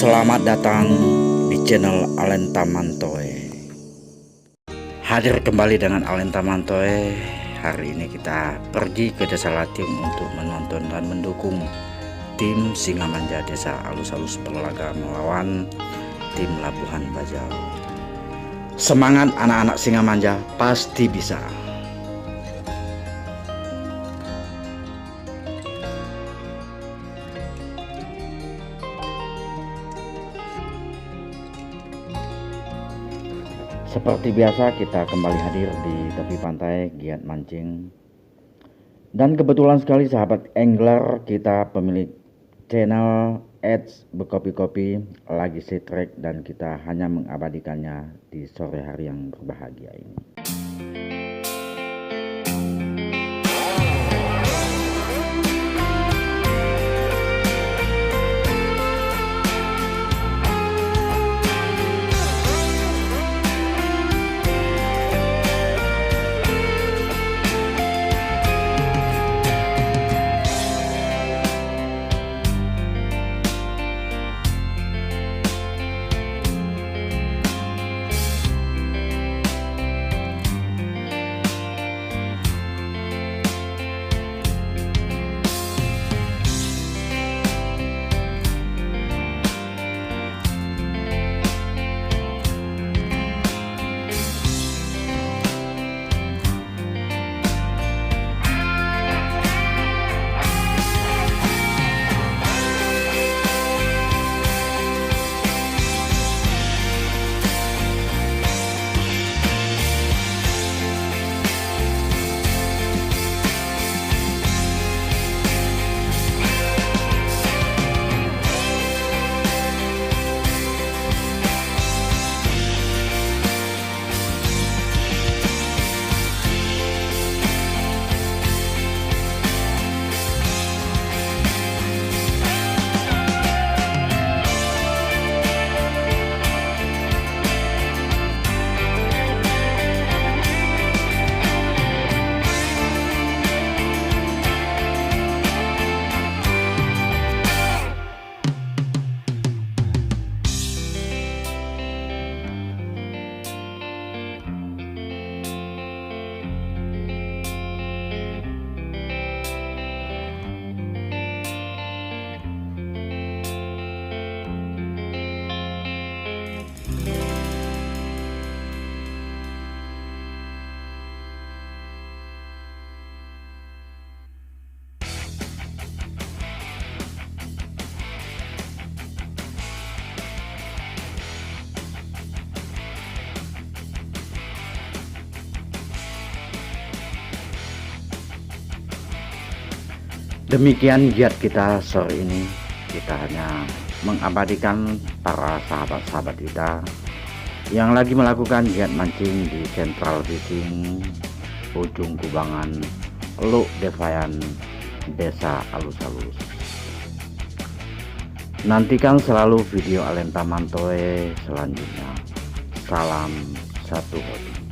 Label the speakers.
Speaker 1: Selamat datang di channel Alenta Mantoe. Hadir kembali dengan Alenta Mantoe. Hari ini kita pergi ke Desa Latim untuk menonton dan mendukung tim Singamanja Desa Alus-Alus berlaga melawan tim Labuhan Bajo. Semangat anak-anak Singamanja, pasti bisa. Seperti biasa kita kembali hadir di tepi pantai giat mancing. Dan kebetulan sekali sahabat angler kita pemilik channel @bekopi-kopi lagi strike dan kita hanya mengabadikannya di sore hari yang berbahagia ini. Demikian giat kita sore ini. Kita hanya mengabadikan para sahabat-sahabat kita yang lagi melakukan giat mancing di Central Fishing Ujung Kubangan, Luk Devayan, Desa Alus-Alus. Nantikan selalu video Alenta Mantoe selanjutnya. Salam satu hobi.